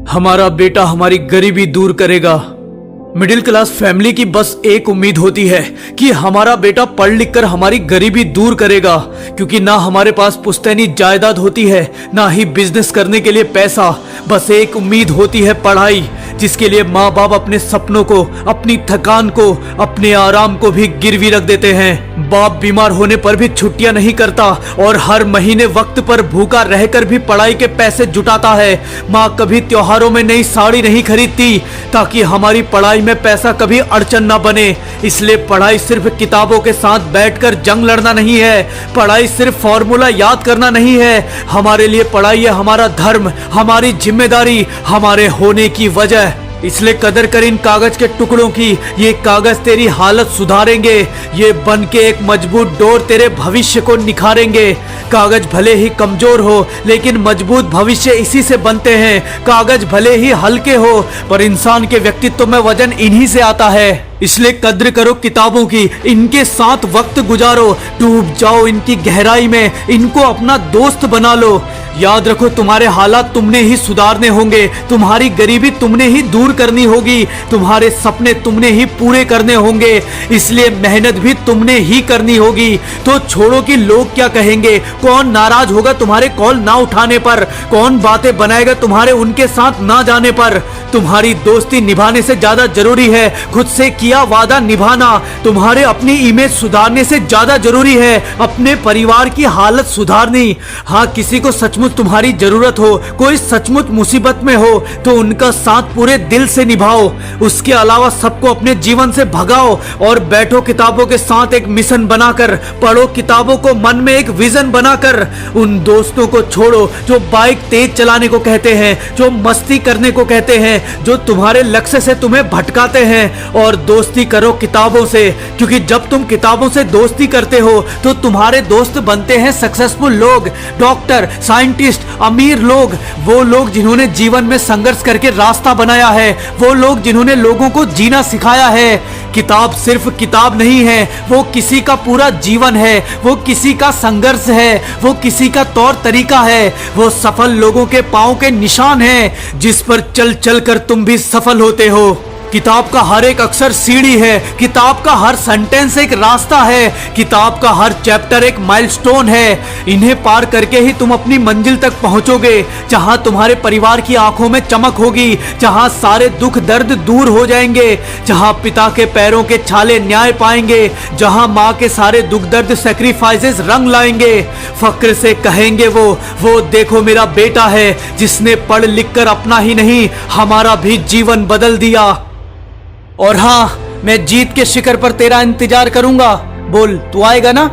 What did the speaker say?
हमारा बेटा हमारी गरीबी दूर करेगा। मिडिल क्लास फैमिली की बस एक उम्मीद होती है कि हमारा बेटा पढ़ लिख कर हमारी गरीबी दूर करेगा, क्योंकि ना हमारे पास पुश्तैनी जायदाद होती है, ना ही बिजनेस करने के लिए पैसा। बस एक उम्मीद होती है पढ़ाई, जिसके लिए माँ बाप अपने सपनों को, अपनी थकान को, अपने आराम को भी गिरवी रख देते हैं। बाप बीमार होने पर भी छुट्टियां नहीं करता और हर महीने वक्त पर भूखा रहकर भी पढ़ाई के पैसे जुटाता है। माँ कभी त्योहारों में नई साड़ी नहीं खरीदती ताकि हमारी पढ़ाई में पैसा कभी अड़चन ना बने। इसलिए पढ़ाई सिर्फ किताबों के साथ बैठकर जंग लड़ना नहीं है, पढ़ाई सिर्फ फॉर्मूला याद करना नहीं है। हमारे लिए पढ़ाई है हमारा धर्म, हमारी जिम्मेदारी, हमारे होने की वजह। इसलिए कदर कर इन कागज के टुकड़ों की। ये कागज तेरी हालत सुधारेंगे, ये बन के एक मजबूत डोर तेरे भविष्य को निखारेंगे। कागज भले ही कमजोर हो, लेकिन मजबूत भविष्य इसी से बनते हैं। कागज भले ही हल्के हो, पर इंसान के व्यक्तित्व में वजन इन्हीं से आता है। इसलिए कद्र करो किताबों की, इनके साथ वक्त गुजारो, डूब जाओ इनकी गहराई में, इनको अपना दोस्त बना लो। याद रखो, तुम्हारे हालात तुमने ही सुधारने होंगे, तुम्हारी गरीबी तुमने ही दूर करनी होगी, तुम्हारे सपने तुमने ही पूरे करने होंगे। इसलिए मेहनत भी तुमने ही करनी होगी। तो छोड़ो कि लोग क्या कहेंगे, कौन नाराज होगा तुम्हारे कॉल ना उठाने पर, कौन बातें बनाएगा तुम्हारे उनके साथ ना जाने पर। तुम्हारी दोस्ती निभाने से ज्यादा जरूरी है खुद से किया वादा निभाना। तुम्हारे अपनी इमेज सुधारने से ज्यादा जरूरी है अपने परिवार की हालत सुधारनी। हाँ, किसी को सचमुच तुम्हारी जरूरत हो, कोई सचमुच मुसीबत में हो, तो उनका साथ पूरे दिल से निभाओ। उसके अलावा सबको अपने जीवन से भगाओ और बैठो किताबों के साथ एक मिशन बनाकर, पढ़ो किताबों को मन में एक विजन बनाकर। उन दोस्तों को छोड़ो जो बाइक तेज चलाने को कहते हैं, जो मस्ती करने को कहते हैं, जो तुम्हारे लक्ष्य से तुम्हें भटकाते हैं, और दोस्ती करो किताबों से। क्योंकि जब तुम किताबों से दोस्ती करते हो तो तुम्हारे दोस्त बनते हैं सक्सेसफुल लोग, डॉक्टर, साइंटिस्ट, अमीर लोग, वो लोग जिन्होंने जीवन में संघर्ष करके रास्ता बनाया है, वो लोग जिन्होंने लोगों को जीना सिखाया है। किताब सिर्फ किताब नहीं है, वो किसी का पूरा जीवन है, वो किसी का संघर्ष है, वो किसी का तौर तरीका है, वो सफल लोगों के पांव के निशान है जिस पर चल चल कर तुम भी सफल होते हो। किताब का हर एक अक्षर सीढ़ी है, किताब का हर सेंटेंस एक रास्ता है, किताब का हर चैप्टर एक माइलस्टोन है। इन्हें पार करके ही तुम अपनी मंजिल तक पहुंचोगे, जहां तुम्हारे परिवार की आंखों में चमक होगी, जहां सारे दुख दर्द दूर हो जाएंगे, जहां पिता के पैरों के छाले न्याय पाएंगे, जहां माँ के सारे दुख दर्द सैक्रिफाइसेस रंग लाएंगे। फक्र से कहेंगे वो देखो मेरा बेटा है जिसने पढ़ लिख कर अपना ही नहीं हमारा भी जीवन बदल दिया। और हाँ, मैं जीत के शिखर पर तेरा इंतजार करूंगा। बोल, तू आएगा ना?